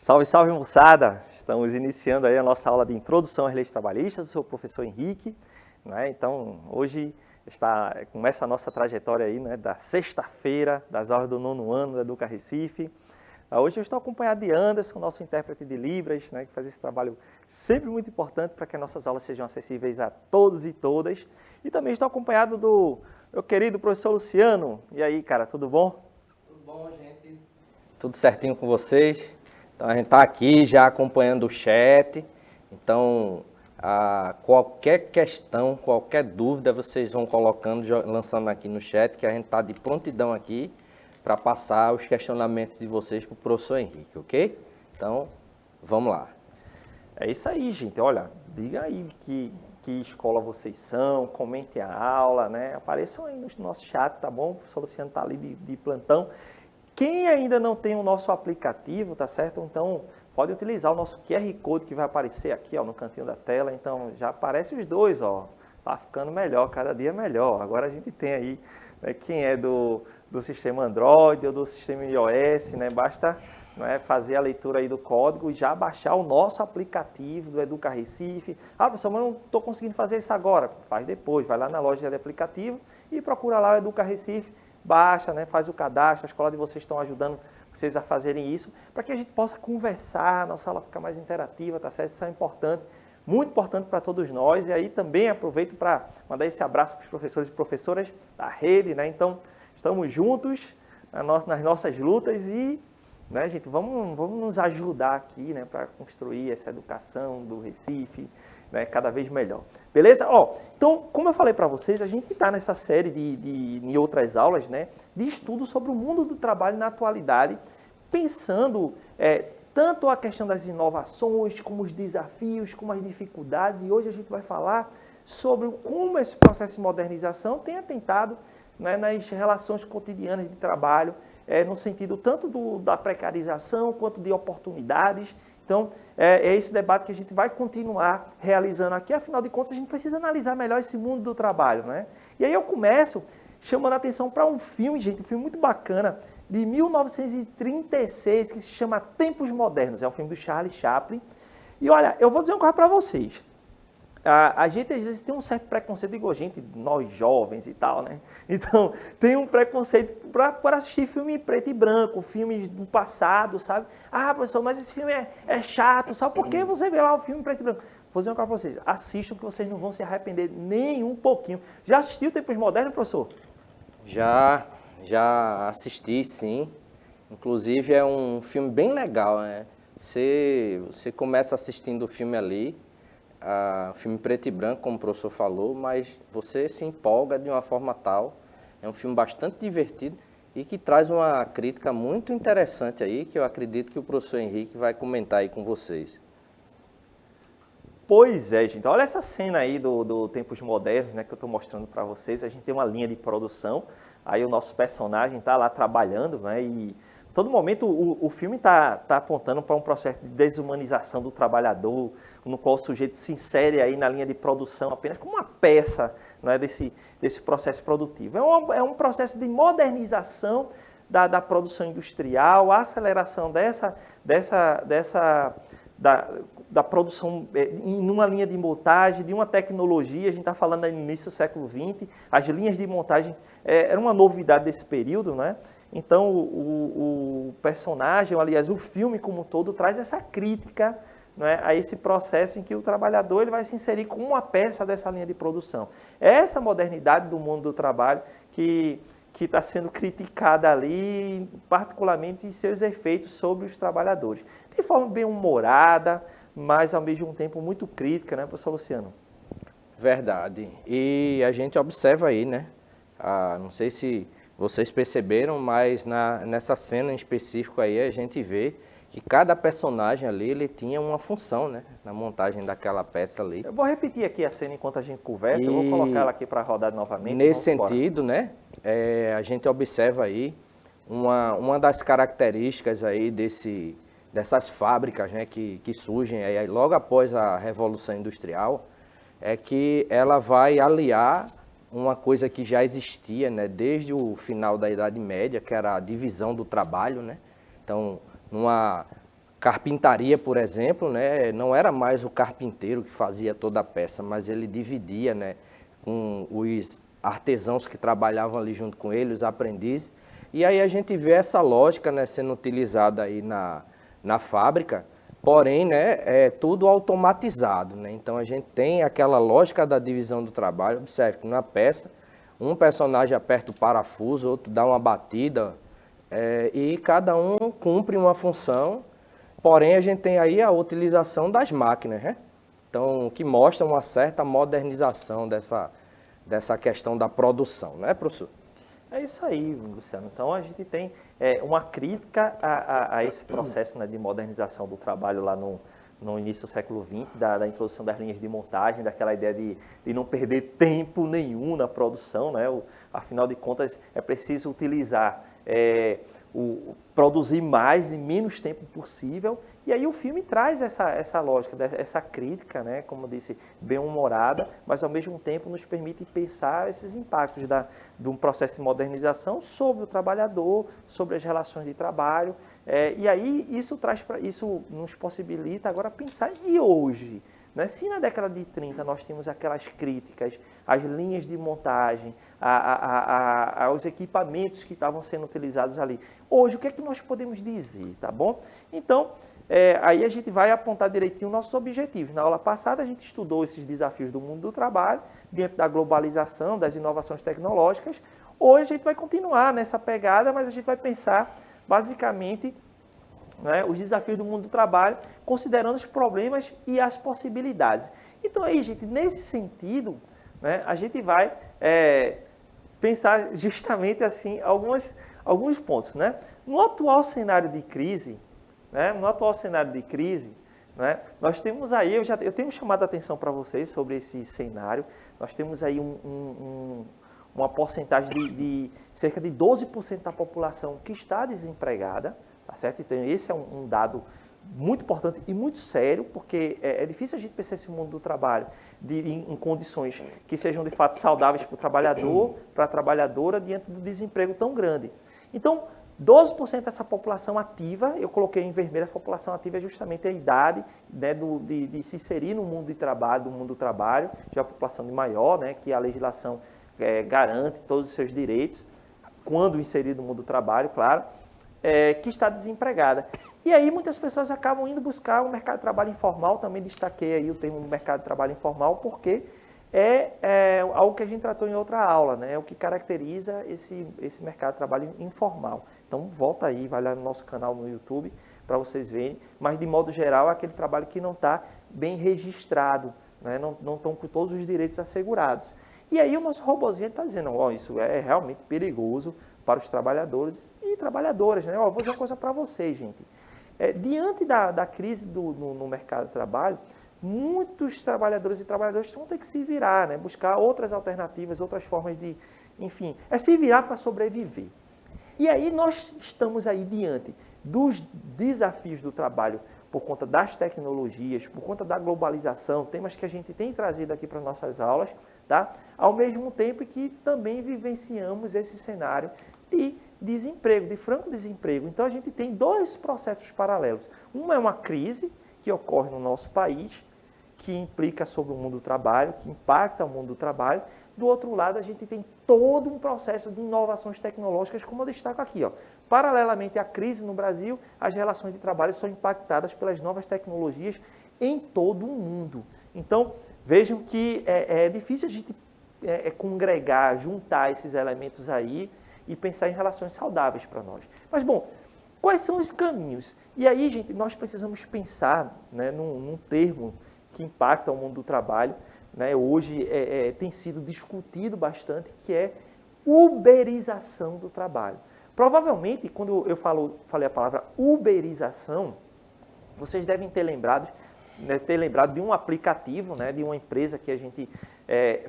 Salve, salve, moçada! Estamos iniciando aí a nossa aula de introdução às leis trabalhistas. Eu sou o professor Henrique, né? Então, hoje começa a nossa trajetória aí, né, da sexta-feira das aulas do nono ano do Educa Recife. Hoje eu estou acompanhado de Anderson, nosso intérprete de Libras, né, que faz esse trabalho sempre muito importante para que as nossas aulas sejam acessíveis a todos e todas. E também estou acompanhado do meu querido professor Luciano. E aí, cara, tudo bom? Tudo bom, gente? Tudo certinho com vocês? Então, a gente está aqui já acompanhando o chat. Então, qualquer questão, qualquer dúvida, vocês vão colocando, lançando aqui no chat, que a gente está de prontidão aqui para passar os questionamentos de vocês para o professor Henrique, ok? Então, vamos lá. É isso aí, gente. Olha, diga aí que escola vocês são, comentem a aula, né? Apareçam aí no nosso chat, tá bom? O professor Luciano está ali de plantão. Quem ainda não tem o nosso aplicativo, tá certo? Então, pode utilizar o nosso QR Code que vai aparecer aqui, ó, no cantinho da tela. Então, já aparece os dois, ó. Tá ficando melhor, cada dia melhor. Agora a gente tem aí, né, quem é do sistema Android ou do sistema iOS, né? Basta, né, fazer a leitura aí do código e já baixar o nosso aplicativo do Educa Recife. Ah, professor, mas eu não estou conseguindo fazer isso agora. Faz depois, vai lá na loja de aplicativo e procura lá o Educa Recife. Baixa, né, faz o cadastro, a escola de vocês estão ajudando vocês a fazerem isso, para que a gente possa conversar, a nossa aula ficar mais interativa, tá certo? Isso é importante, muito importante para todos nós. E aí também aproveito para mandar esse abraço para os professores e professoras da rede, né? Então, estamos juntos nas nossas lutas e, né, gente, vamos nos ajudar aqui, né, para construir essa educação do Recife, né, cada vez melhor. Beleza? Ó, então, como eu falei para vocês, a gente está nessa série em outras aulas, né, de estudo sobre o mundo do trabalho na atualidade, pensando tanto a questão das inovações, como os desafios, como as dificuldades, e hoje a gente vai falar sobre como esse processo de modernização tem atentado, né, nas relações cotidianas de trabalho, no sentido tanto da precarização quanto de oportunidades. Então, é esse debate que a gente vai continuar realizando aqui. Afinal de contas, a gente precisa analisar melhor esse mundo do trabalho, né? E aí eu começo chamando a atenção para um filme, gente, um filme muito bacana, de 1936, que se chama Tempos Modernos. É um filme do Charlie Chaplin. E olha, eu vou dizer uma coisa para vocês. A gente às vezes tem um certo preconceito, digo, gente, nós jovens e tal, né? Então, tem um preconceito para assistir filme em preto e branco, filmes do passado, sabe? Ah, professor, mas esse filme é chato, sabe? Por que você vê lá o filme em preto e branco? Vou dizer uma coisa para vocês, assistam que vocês não vão se arrepender nem um pouquinho. Já assistiu Tempos Modernos, professor? Já assisti, sim. Inclusive, é um filme bem legal, né? Você começa assistindo o filme ali, filme preto e branco, como o professor falou, mas você se empolga de uma forma tal. É um filme bastante divertido e que traz uma crítica muito interessante aí, que eu acredito que o professor Henrique vai comentar aí com vocês. Pois é, gente. Olha essa cena aí do Tempos Modernos, né, que eu estou mostrando para vocês. A gente tem uma linha de produção, aí o nosso personagem está lá trabalhando, né, e todo momento o filme está apontando para um processo de desumanização do trabalhador, no qual o sujeito se insere aí na linha de produção apenas como uma peça, né, desse processo produtivo. É um processo de modernização da produção industrial, a aceleração da produção em uma linha de montagem, de uma tecnologia. A gente está falando aí no início do século XX, as linhas de montagem eram uma novidade desse período, né? Então, o personagem, aliás, o filme como um todo, traz essa crítica, né, a esse processo em que o trabalhador ele vai se inserir como uma peça dessa linha de produção. É essa modernidade do mundo do trabalho que está sendo criticada ali, particularmente em seus efeitos sobre os trabalhadores. De forma bem humorada, mas ao mesmo tempo muito crítica, né, professor Luciano? Verdade. E a gente observa aí, né? Não sei se vocês perceberam, mas nessa cena em específico aí a gente vê que cada personagem ali ele tinha uma função, né? Na montagem daquela peça ali. Eu vou repetir aqui a cena enquanto a gente conversa, eu vou colocar ela aqui para rodar novamente. Nesse sentido, né? A gente observa aí uma das características aí dessas fábricas, né, que surgem aí logo após a Revolução Industrial, é que ela vai aliar uma coisa que já existia, né, desde o final da Idade Média, que era a divisão do trabalho, né? Então, carpintaria, por exemplo, né, não era mais o carpinteiro que fazia toda a peça, mas ele dividia, né, com os artesãos que trabalhavam ali junto com ele, os aprendizes. E aí a gente vê essa lógica, né, sendo utilizada aí na fábrica, porém, né, é tudo automatizado, né? Então a gente tem aquela lógica da divisão do trabalho. Observe que na peça, um personagem aperta o parafuso, outro dá uma batida, e cada um cumpre uma função, porém a gente tem aí a utilização das máquinas, né? Então, que mostra uma certa modernização dessa questão da produção, né, professor? É isso aí, Luciano. Então a gente tem uma crítica a esse processo, né, de modernização do trabalho lá no início do século XX, da introdução das linhas de montagem, daquela ideia de não perder tempo nenhum na produção, né? Afinal de contas, é preciso utilizar, produzir mais em menos tempo possível. E aí o filme traz essa lógica, essa crítica, né, como eu disse, bem-humorada, mas ao mesmo tempo nos permite pensar esses impactos de um processo de modernização sobre o trabalhador, sobre as relações de trabalho. E aí isso nos possibilita agora pensar, e hoje? Né? Se na década de 30 nós tínhamos aquelas críticas às linhas de montagem, aos equipamentos que estavam sendo utilizados ali, hoje o que é que nós podemos dizer, tá bom? Então, aí a gente vai apontar direitinho nossos objetivos. Na aula passada a gente estudou esses desafios do mundo do trabalho, dentro da globalização, das inovações tecnológicas. Hoje a gente vai continuar nessa pegada, mas a gente vai pensar basicamente, né, os desafios do mundo do trabalho, considerando os problemas e as possibilidades. Então aí, gente, nesse sentido, né, a gente vai pensar justamente assim alguns pontos, né? No atual cenário de crise, né, nós temos aí, eu tenho chamado a atenção para vocês sobre esse cenário, nós temos aí uma porcentagem de cerca de 12% da população que está desempregada, tá certo? Então esse é um dado muito importante e muito sério, porque é difícil a gente pensar esse mundo do trabalho em condições que sejam de fato saudáveis para o trabalhador, para a trabalhadora, diante do desemprego tão grande. Então, 12% dessa população ativa, eu coloquei em vermelho, a população ativa é justamente a idade, né, de se inserir no mundo de trabalho, do mundo do trabalho, já a população de maior, né, que a legislação garante todos os seus direitos, quando inserido no mundo do trabalho, claro, que está desempregada. E aí muitas pessoas acabam indo buscar o mercado de trabalho informal, também destaquei aí o termo mercado de trabalho informal, porque é algo que a gente tratou em outra aula, né? É o que caracteriza esse mercado de trabalho informal. Então volta aí, vai lá no nosso canal no YouTube para vocês verem, mas de modo geral é aquele trabalho que não está bem registrado, né? Não estão com todos os direitos assegurados. E aí o nosso robozinho está dizendo, isso é realmente perigoso para os trabalhadores e trabalhadoras, né? Vou dizer uma coisa para vocês, gente. Diante da crise no mercado de trabalho, muitos trabalhadores e trabalhadoras vão ter que se virar, né? Buscar outras alternativas, outras formas de, enfim, se virar para sobreviver. E aí nós estamos aí diante dos desafios do trabalho por conta das tecnologias, por conta da globalização, temas que a gente tem trazido aqui para nossas aulas, tá? Ao mesmo tempo que também vivenciamos esse cenário de desemprego, de franco desemprego. Então a gente tem dois processos paralelos. Um é uma crise que ocorre no nosso país, que implica sobre o mundo do trabalho, que impacta o mundo do trabalho. Do outro lado, a gente tem todo um processo de inovações tecnológicas, como eu destaco aqui. Paralelamente à crise no Brasil, as relações de trabalho são impactadas pelas novas tecnologias em todo o mundo. Então, vejam que é difícil a gente congregar, juntar esses elementos aí e pensar em relações saudáveis para nós. Mas, bom, quais são os caminhos? E aí, gente, nós precisamos pensar, né, num termo que impacta o mundo do trabalho, né, hoje tem sido discutido bastante, que é uberização do trabalho. Provavelmente, quando eu falei a palavra uberização, vocês devem ter lembrado de um aplicativo, né, de uma empresa que a gente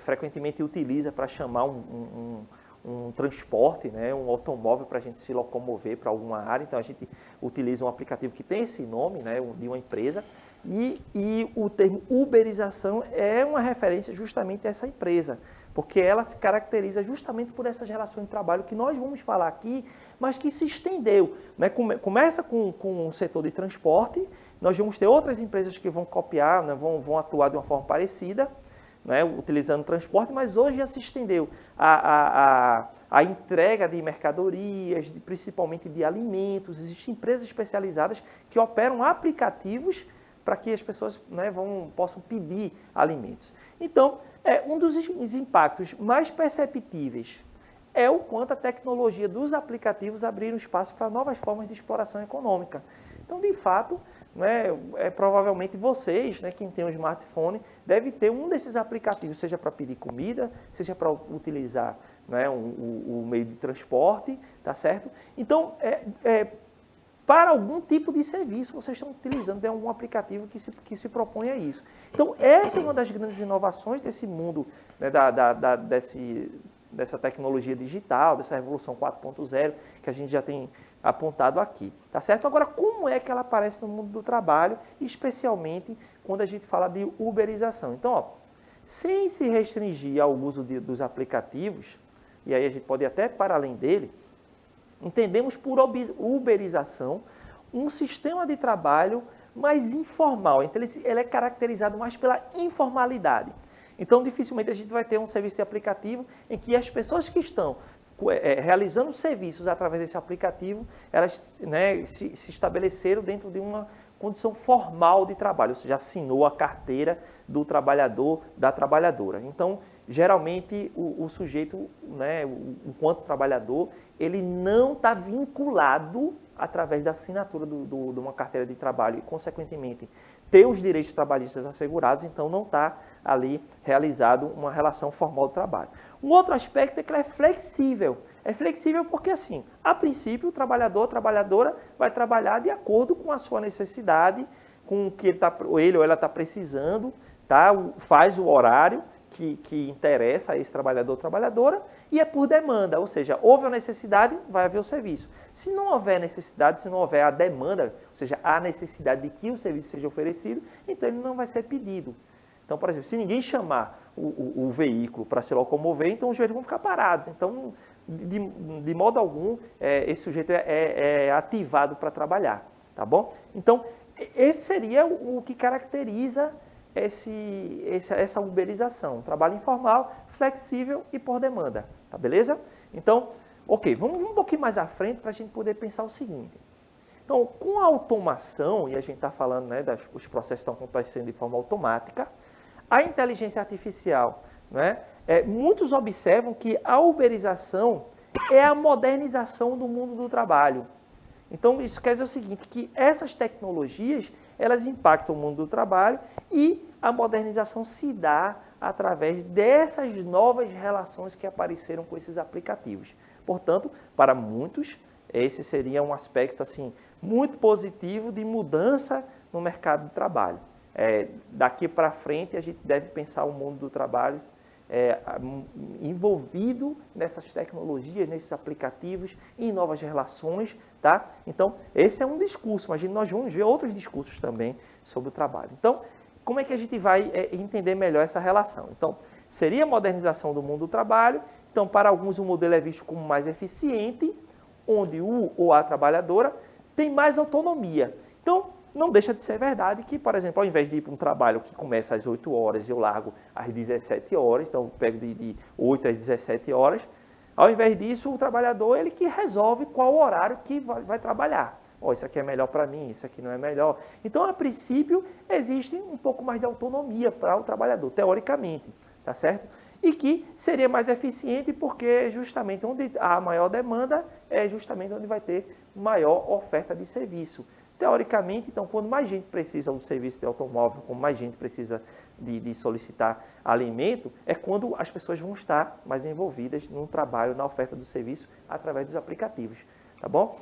frequentemente utiliza para chamar um transporte, né, um automóvel para a gente se locomover para alguma área. Então a gente utiliza um aplicativo que tem esse nome, né, de uma empresa, e o termo uberização é uma referência justamente a essa empresa, porque ela se caracteriza justamente por essas relações de trabalho que nós vamos falar aqui, mas que se estendeu. Né? Começa com o setor de transporte, nós vamos ter outras empresas que vão copiar, né? vão atuar de uma forma parecida, né? Utilizando transporte, mas hoje já se estendeu a entrega de mercadorias, principalmente de alimentos. Existem empresas especializadas que operam aplicativos para que as pessoas, né, possam pedir alimentos. Então, um dos impactos mais perceptíveis é o quanto a tecnologia dos aplicativos abriram espaço para novas formas de exploração econômica. Então, de fato, né, provavelmente vocês, né, quem tem um smartphone, deve ter um desses aplicativos, seja para pedir comida, seja para utilizar, né, o meio de transporte, tá certo? Então, para algum tipo de serviço, vocês estão utilizando algum aplicativo que se propõe a isso. Então, essa é uma das grandes inovações desse mundo, né, dessa tecnologia digital, dessa revolução 4.0, que a gente já tem apontado aqui, tá certo? Agora, como é que ela aparece no mundo do trabalho, especialmente quando a gente fala de uberização? Então, ó, sem se restringir ao uso dos aplicativos, e aí a gente pode ir até para além dele, entendemos por uberização um sistema de trabalho mais informal. Então, ele é caracterizado mais pela informalidade. Então, dificilmente a gente vai ter um serviço de aplicativo em que as pessoas que estão realizando serviços através desse aplicativo, elas, né, se estabeleceram dentro de uma condição formal de trabalho, ou seja, assinou a carteira do trabalhador, da trabalhadora. Então, geralmente, o sujeito, né, enquanto trabalhador, ele não está vinculado através da assinatura de uma carteira de trabalho e, consequentemente, ter os direitos trabalhistas assegurados, então não está ali realizado uma relação formal de trabalho. Um outro aspecto é que ele é flexível. É flexível porque, assim, a princípio, o trabalhador ou trabalhadora vai trabalhar de acordo com a sua necessidade, com o que ele ou ela está precisando, tá? Faz o horário que interessa a esse trabalhador ou trabalhadora e é por demanda, ou seja, houve a necessidade, vai haver o serviço. Se não houver necessidade, se não houver a demanda, ou seja, a necessidade de que o serviço seja oferecido, então ele não vai ser pedido. Então, por exemplo, se ninguém chamar o veículo para se locomover, então os sujeitos vão ficar parados. Então, de modo algum, esse sujeito é ativado para trabalhar, tá bom? Então, esse seria o que caracteriza essa uberização, trabalho informal, flexível e por demanda, tá beleza? Então, ok, vamos um pouquinho mais à frente para a gente poder pensar o seguinte. Então, com a automação, e a gente está falando, né, os processos estão acontecendo de forma automática, a inteligência artificial, né, muitos observam que a uberização é a modernização do mundo do trabalho. Então, isso quer dizer o seguinte, que essas tecnologias, elas impactam o mundo do trabalho e a modernização se dá através dessas novas relações que apareceram com esses aplicativos. Portanto, para muitos, esse seria um aspecto assim, muito positivo de mudança no mercado de trabalho. Daqui para frente, a gente deve pensar o mundo do trabalho envolvido nessas tecnologias, nesses aplicativos, em novas relações, tá? Então, esse é um discurso, mas nós vamos ver outros discursos também sobre o trabalho. Então, como é que a gente vai entender melhor essa relação? Então, seria a modernização do mundo do trabalho. Então, para alguns, o modelo é visto como mais eficiente, onde o ou a trabalhadora tem mais autonomia. Então, não deixa de ser verdade que, por exemplo, ao invés de ir para um trabalho que começa às 8 horas e eu largo às 17 horas, então eu pego de 8 às 17 horas, ao invés disso, o trabalhador ele que resolve qual horário que vai trabalhar. Isso aqui é melhor para mim, isso aqui não é melhor. Então, a princípio, existe um pouco mais de autonomia para o trabalhador, teoricamente, tá certo? E que seria mais eficiente porque justamente onde há maior demanda é justamente onde vai ter maior oferta de serviço. Teoricamente, então, quando mais gente precisa do serviço de automóvel, quando mais gente precisa de solicitar alimento, é quando as pessoas vão estar mais envolvidas no trabalho, na oferta do serviço, através dos aplicativos, tá bom?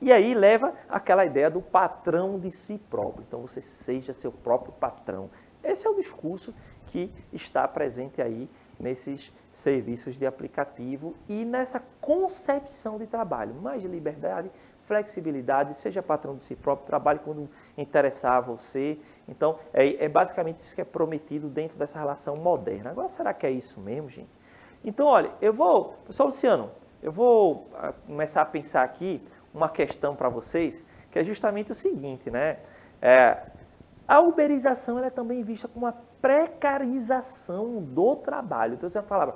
E aí leva aquela ideia do patrão de si próprio. Então, você seja seu próprio patrão. Esse é o discurso que está presente aí nesses serviços de aplicativo e nessa concepção de trabalho. Mais liberdade, flexibilidade, seja patrão de si próprio, trabalhe quando interessar a você. Então, é basicamente isso que é prometido dentro dessa relação moderna. Agora, será que é isso mesmo, gente? Então, olha, professor Luciano, Eu vou começar a pensar aqui uma questão para vocês, que é justamente o seguinte, né? A uberização ela é também vista como uma precarização do trabalho. Então, você falava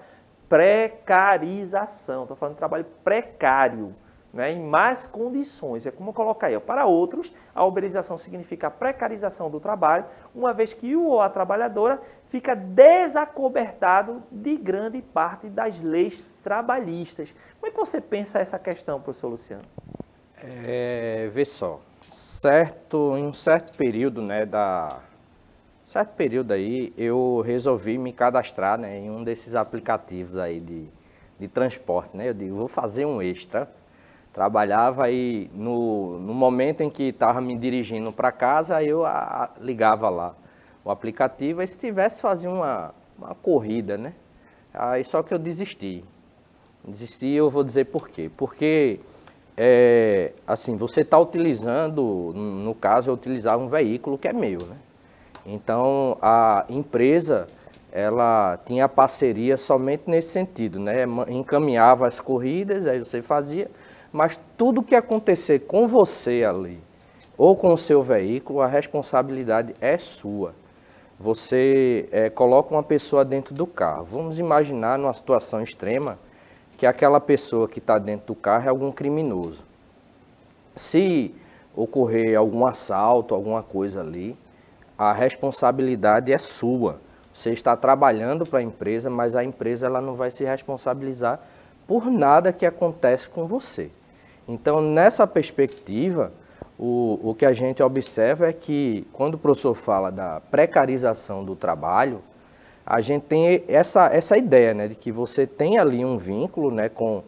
precarização, estou falando de trabalho precário, né, em más condições. É como colocar aí. Para outros, a uberização significa a precarização do trabalho, uma vez que o ou a trabalhadora fica desacobertado de grande parte das leis trabalhistas. Como é que você pensa essa questão, professor Luciano? Vê só, em um certo período, né, certo período aí, eu resolvi me cadastrar, né, em um desses aplicativos aí de transporte, né, eu digo, vou fazer um extra. Trabalhava aí no momento em que estava me dirigindo para casa, aí eu ligava lá o aplicativo, e se tivesse, fazia uma corrida, né, aí só que eu desisti. Eu vou dizer por quê. Porque, assim, você está utilizando, no caso, eu utilizava um veículo que é meu, né? Então, a empresa, ela tinha parceria somente nesse sentido, né? Encaminhava as corridas, aí você fazia, mas tudo que acontecer com você ali, ou com o seu veículo, a responsabilidade é sua. Você coloca uma pessoa dentro do carro. Vamos imaginar numa situação extrema, que aquela pessoa que está dentro do carro é algum criminoso. Se ocorrer algum assalto, alguma coisa ali, a responsabilidade é sua. Você está trabalhando para a empresa, mas a empresa ela não vai se responsabilizar por nada que acontece com você. Então, nessa perspectiva, o que a gente observa é que, quando o professor fala da precarização do trabalho, a gente tem essa ideia, né, de que você tem ali um vínculo, né, com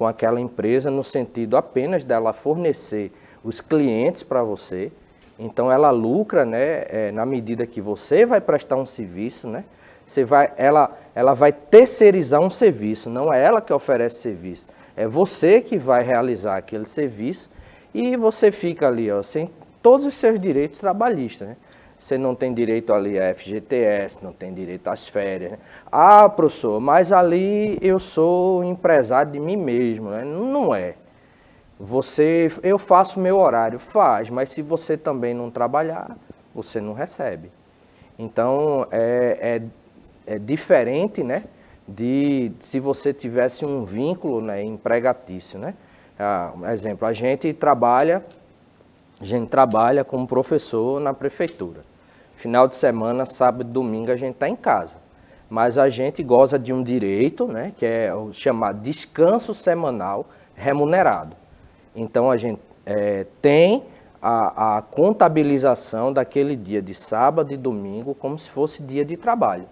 aquela empresa, no sentido apenas dela fornecer os clientes para você. Então, ela lucra, né, na medida que você vai prestar um serviço, né, ela vai terceirizar um serviço, não é ela que oferece serviço, é você que vai realizar aquele serviço e você fica ali, ó, sem todos os seus direitos trabalhistas, né? Você não tem direito ali a FGTS, não tem direito às férias, né? Ah, professor, mas ali eu sou empresário de mim mesmo, né? Não é. Eu faço meu horário, faz, mas se você também não trabalhar, você não recebe. Então, é diferente, né, de se você tivesse um vínculo, né, empregatício, né? Exemplo, a gente trabalha como professor na prefeitura. Final de semana, sábado e domingo, a gente está em casa. Mas a gente goza de um direito, né, que é o chamado descanso semanal remunerado. Então, a gente tem a contabilização daquele dia de sábado e domingo como se fosse dia de trabalho.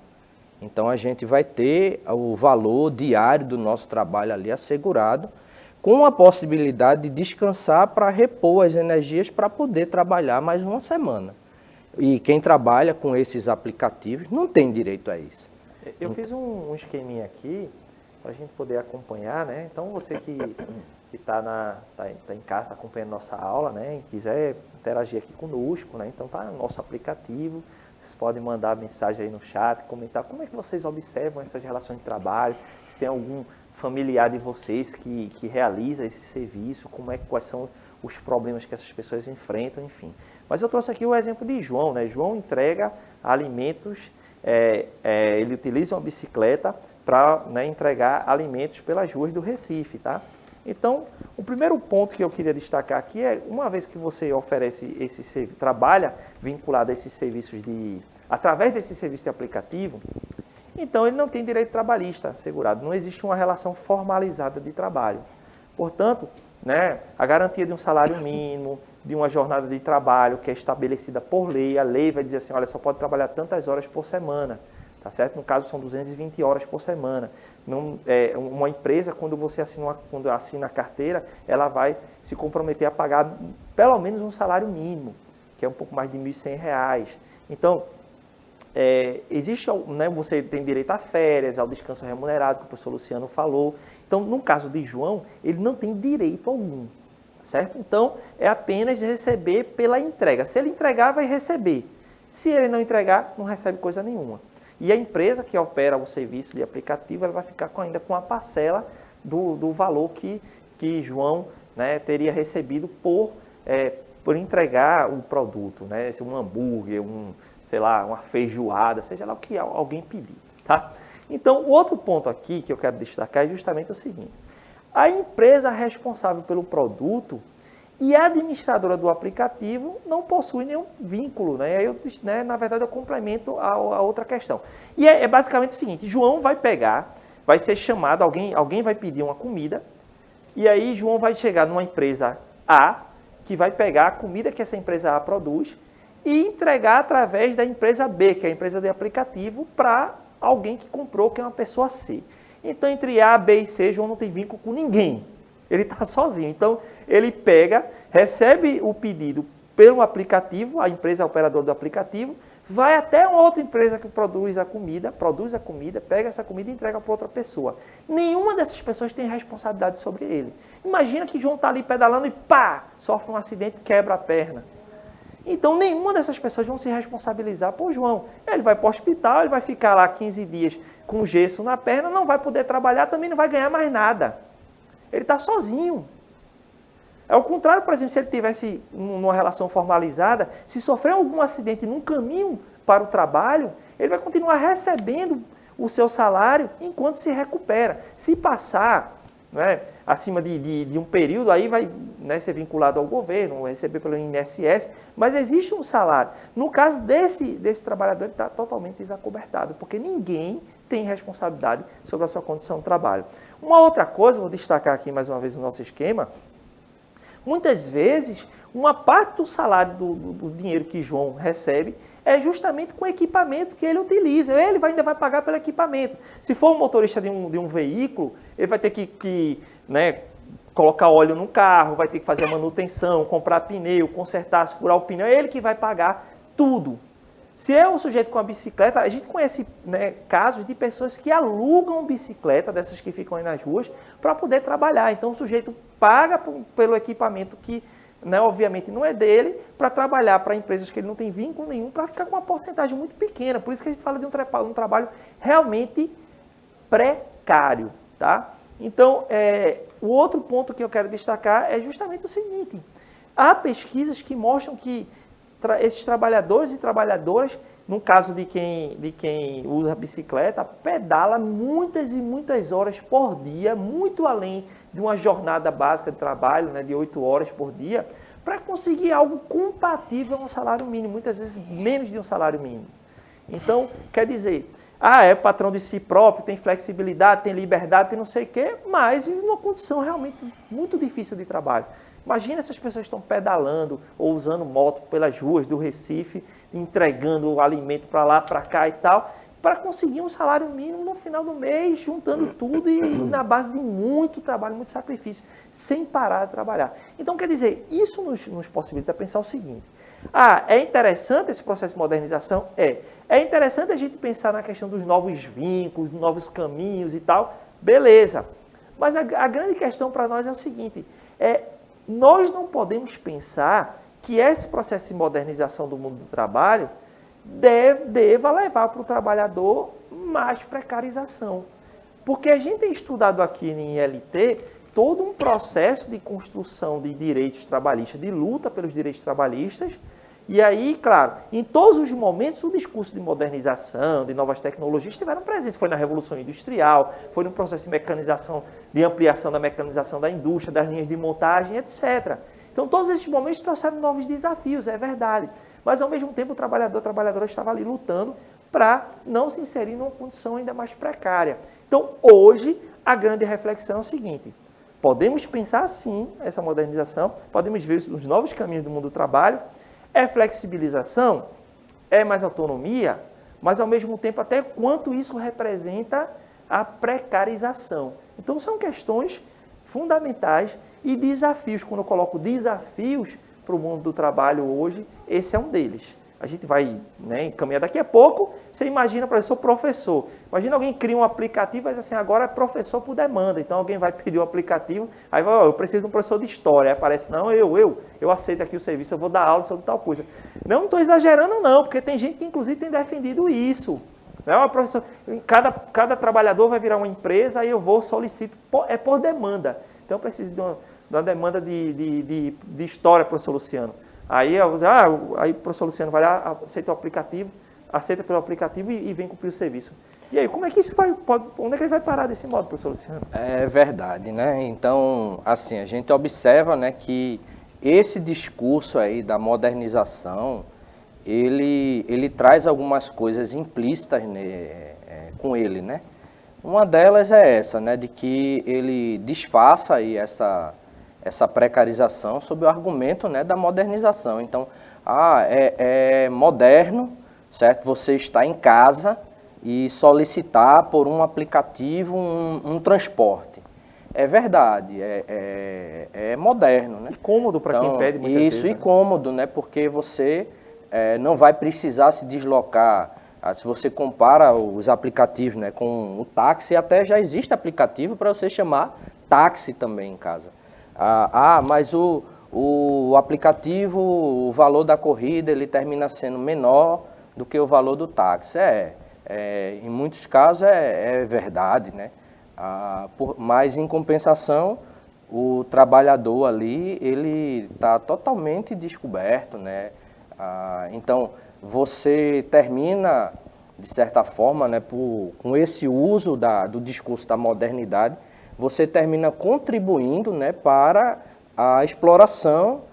Então, a gente vai ter o valor diário do nosso trabalho ali assegurado, com a possibilidade de descansar para repor as energias para poder trabalhar mais uma semana. E quem trabalha com esses aplicativos não tem direito a isso. Eu fiz um esqueminha aqui para a gente poder acompanhar, né? Então você que está em casa, está acompanhando nossa aula, né? E quiser interagir aqui conosco, né? Então tá no nosso aplicativo. Vocês podem mandar mensagem aí no chat, comentar como é que vocês observam essas relações de trabalho, se tem algum familiar de vocês que realiza esse serviço, quais são os problemas que essas pessoas enfrentam, enfim. Mas eu trouxe aqui o exemplo de João, né? João entrega alimentos, ele utiliza uma bicicleta para, né, entregar alimentos pelas ruas do Recife, tá? Então, o primeiro ponto que eu queria destacar aqui é, uma vez que você oferece trabalha vinculado a esses serviços através desse serviço de aplicativo, então ele não tem direito trabalhista assegurado, não existe uma relação formalizada de trabalho. Portanto, né, a garantia de um salário mínimo, de uma jornada de trabalho que é estabelecida por lei, a lei vai dizer assim, olha, só pode trabalhar tantas horas por semana, tá certo? No caso, são 220 horas por semana. Não, uma empresa, quando assina a carteira, ela vai se comprometer a pagar pelo menos um salário mínimo, que é um pouco mais de R$ 1.100. Então, existe, né, você tem direito a férias, ao descanso remunerado, que o professor Luciano falou. Então, no caso de João, ele não tem direito algum, certo? Então, é apenas receber pela entrega. Se ele entregar, vai receber. Se ele não entregar, não recebe coisa nenhuma. E a empresa que opera o serviço de aplicativo, ela vai ficar ainda com a parcela do valor que João, né, teria recebido por entregar o produto, né, um hambúrguer, sei lá, uma feijoada, seja lá o que alguém pedir, tá? Então, o outro ponto aqui que eu quero destacar é justamente o seguinte: a empresa responsável pelo produto e a administradora do aplicativo não possui nenhum vínculo, né? Na verdade, eu complemento a outra questão. E é basicamente o seguinte: João vai ser chamado, alguém vai pedir uma comida, e aí João vai chegar numa empresa A, que vai pegar a comida que essa empresa A produz e entregar através da empresa B, que é a empresa de aplicativo, para alguém que comprou, que é uma pessoa C. Então, entre A, B e C, João não tem vínculo com ninguém. Ele está sozinho. Então, ele recebe o pedido pelo aplicativo, a empresa operadora do aplicativo, vai até uma outra empresa que produz a comida, pega essa comida e entrega para outra pessoa. Nenhuma dessas pessoas tem responsabilidade sobre ele. Imagina que João está ali pedalando e pá, sofre um acidente e quebra a perna. Então, nenhuma dessas pessoas vão se responsabilizar por João. Ele vai para o hospital, ele vai ficar lá 15 dias com gesso na perna, não vai poder trabalhar, também não vai ganhar mais nada. Ele está sozinho. É o contrário, por exemplo, se ele tivesse numa relação formalizada, se sofrer algum acidente num caminho para o trabalho, ele vai continuar recebendo o seu salário enquanto se recupera. Se passar, né, acima de um período, aí vai, né, ser vinculado ao governo, receber pelo INSS, mas existe um salário. No caso desse trabalhador, ele está totalmente desacobertado, porque ninguém tem responsabilidade sobre a sua condição de trabalho. Uma outra coisa, vou destacar aqui mais uma vez o nosso esquema, muitas vezes, uma parte do salário do dinheiro que João recebe é justamente com o equipamento que ele utiliza. Ele ainda vai pagar pelo equipamento. Se for um motorista de um veículo, ele vai ter que né, colocar óleo no carro, vai ter que fazer a manutenção, comprar pneu, consertar, furar o pneu. É ele que vai pagar tudo. Se é um sujeito com a bicicleta, a gente conhece, né, casos de pessoas que alugam bicicleta, dessas que ficam aí nas ruas, para poder trabalhar. Então o sujeito paga pelo equipamento que, né, obviamente não é dele, para trabalhar para empresas que ele não tem vínculo nenhum, para ficar com uma porcentagem muito pequena. Por isso que a gente fala de um trabalho realmente precário, tá? Então, o outro ponto que eu quero destacar é justamente o seguinte: há pesquisas que mostram que esses trabalhadores e trabalhadoras, no caso de quem usa bicicleta, pedala muitas e muitas horas por dia, muito além de uma jornada básica de trabalho, né, de 8 horas por dia, para conseguir algo compatível a um salário mínimo, muitas vezes menos de um salário mínimo. Então, quer dizer, é patrão de si próprio, tem flexibilidade, tem liberdade, tem não sei o quê, mas vive numa condição realmente muito difícil de trabalho. Imagina essas pessoas que estão pedalando ou usando moto pelas ruas do Recife, entregando o alimento para lá, para cá e tal, para conseguir um salário mínimo no final do mês, juntando tudo e na base de muito trabalho, muito sacrifício, sem parar de trabalhar. Então, quer dizer, isso nos possibilita pensar o seguinte: é interessante esse processo de modernização? É interessante a gente pensar na questão dos novos vínculos, dos novos caminhos e tal, beleza. Mas a grande questão para nós é o seguinte: nós não podemos pensar que esse processo de modernização do mundo do trabalho deva levar para o trabalhador mais precarização. Porque a gente tem estudado aqui em ILT todo um processo de construção de direitos trabalhistas, de luta pelos direitos trabalhistas. E aí, claro, em todos os momentos o discurso de modernização, de novas tecnologias estiveram presentes. Foi na Revolução Industrial, foi no processo de mecanização, de ampliação da mecanização da indústria, das linhas de montagem, etc. Então, todos esses momentos trouxeram novos desafios, é verdade. Mas, ao mesmo tempo, o trabalhador, a trabalhadora estava ali lutando para não se inserir numa condição ainda mais precária. Então, hoje, a grande reflexão é o seguinte: podemos pensar, sim, essa modernização, podemos ver os novos caminhos do mundo do trabalho. É flexibilização, é mais autonomia, mas ao mesmo tempo até quanto isso representa a precarização. Então são questões fundamentais e desafios. Quando eu coloco desafios para o mundo do trabalho hoje, esse é um deles. A gente vai, né, encaminhar daqui a pouco. Você imagina, por exemplo, eu sou professor. Imagina alguém cria um aplicativo e diz assim: agora é professor por demanda. Então alguém vai pedir o aplicativo, aí vai, eu preciso de um professor de história. Aí aparece: não, eu aceito aqui o serviço, eu vou dar aula sobre tal coisa. Não estou exagerando não, porque tem gente que inclusive tem defendido isso. Não é uma profissão. Cada trabalhador vai virar uma empresa, aí eu vou, solicito, é por demanda. Então eu preciso de uma demanda de história, professor Luciano. Aí eu vou dizer, aí o professor Luciano vai lá, aceita pelo aplicativo e vem cumprir o serviço. E aí, como é que isso onde é que ele vai parar desse modo, professor Luciano? É verdade, né? Então, assim, a gente observa, né, que esse discurso aí da modernização, ele traz algumas coisas implícitas com ele, né? Uma delas é essa, né, de que ele disfarça aí essa precarização sob o argumento, né, da modernização. Então, é moderno, certo? Você está em casa e solicitar por um aplicativo um transporte. É verdade, é moderno, né? E cômodo para quem pede muitas vezes. Isso, e cômodo, né? Porque você não vai precisar se deslocar. Se você compara os aplicativos, né, com o táxi, até já existe aplicativo para você chamar táxi também em casa. Mas o aplicativo, o valor da corrida, ele termina sendo menor do que o valor do táxi. Em muitos casos é verdade, né? Mas em compensação, o trabalhador ali, ele está totalmente descoberto, né? Então, você termina, de certa forma, né, com esse uso do discurso da modernidade, você termina contribuindo, né, para a exploração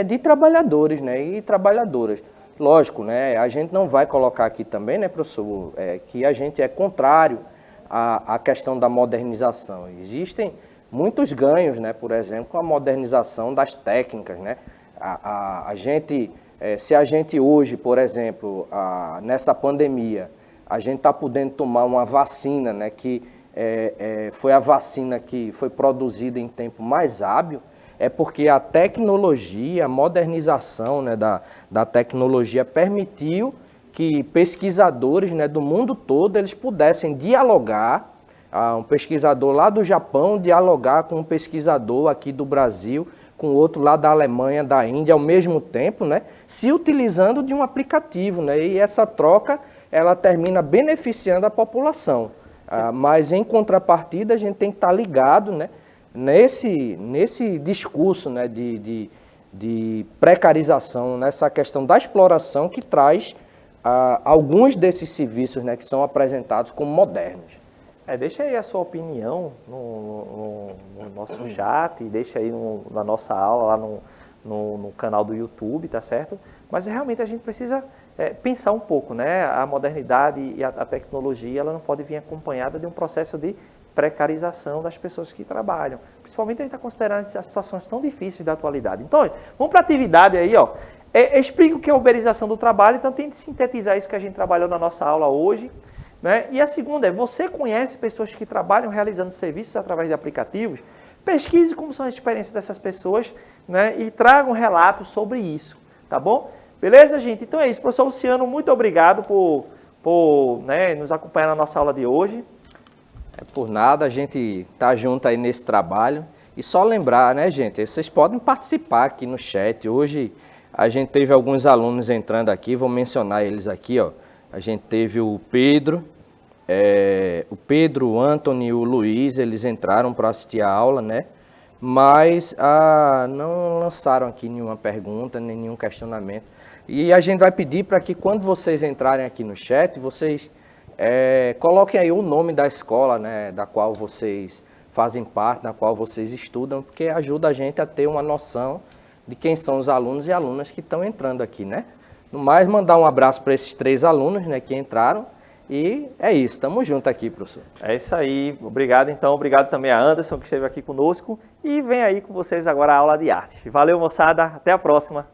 de trabalhadores, né, e trabalhadoras. Lógico, né, a gente não vai colocar aqui também, né, professor, que a gente é contrário à questão da modernização. Existem muitos ganhos, né, por exemplo, com a modernização das técnicas, né. Se a gente hoje, por exemplo, nessa pandemia, a gente está podendo tomar uma vacina, né, que foi a vacina que foi produzida em tempo mais hábil, é porque a tecnologia, a modernização, né, da tecnologia permitiu que pesquisadores, né, do mundo todo eles pudessem dialogar, um pesquisador lá do Japão dialogar com um pesquisador aqui do Brasil, com outro lá da Alemanha, da Índia, ao mesmo tempo, né, se utilizando de um aplicativo, né, e essa troca ela termina beneficiando a população. Mas em contrapartida a gente tem que estar ligado, né, nesse discurso, né, de precarização, nessa questão da exploração que traz alguns desses serviços, né, que são apresentados como modernos. Deixa aí a sua opinião no nosso chat, deixa aí na nossa aula, lá no canal do YouTube, tá certo? Mas realmente a gente precisa pensar um pouco, né? A modernidade e a tecnologia, ela não pode vir acompanhada de um processo de precarização das pessoas que trabalham. Principalmente a gente está considerando as situações tão difíceis da atualidade. Então, vamos para a atividade aí, ó. Explica o que é a uberização do trabalho, então tente sintetizar isso que a gente trabalhou na nossa aula hoje. Né? E a segunda você conhece pessoas que trabalham realizando serviços através de aplicativos? Pesquise como são as experiências dessas pessoas, né? E traga um relato sobre isso, tá bom? Beleza, gente? Então é isso. Professor Luciano, muito obrigado por nos acompanhar na nossa aula de hoje. Por nada, a gente tá junto aí nesse trabalho. E só lembrar, né, gente, vocês podem participar aqui no chat. Hoje a gente teve alguns alunos entrando aqui, vou mencionar eles aqui, ó. A gente teve o Pedro, o Antônio e o Luiz, eles entraram para assistir a aula, né? Mas não lançaram aqui nenhuma pergunta, nem nenhum questionamento. E a gente vai pedir para que quando vocês entrarem aqui no chat, vocês coloquem aí o nome da escola, né, da qual vocês fazem parte, da qual vocês estudam, porque ajuda a gente a ter uma noção de quem são os alunos e alunas que estão entrando aqui, né? No mais, mandar um abraço para esses 3 alunos, né, que entraram. E é isso, estamos juntos aqui, professor. É isso aí, obrigado então, obrigado também a Anderson que esteve aqui conosco. E vem aí com vocês agora a aula de arte. Valeu, moçada, até a próxima.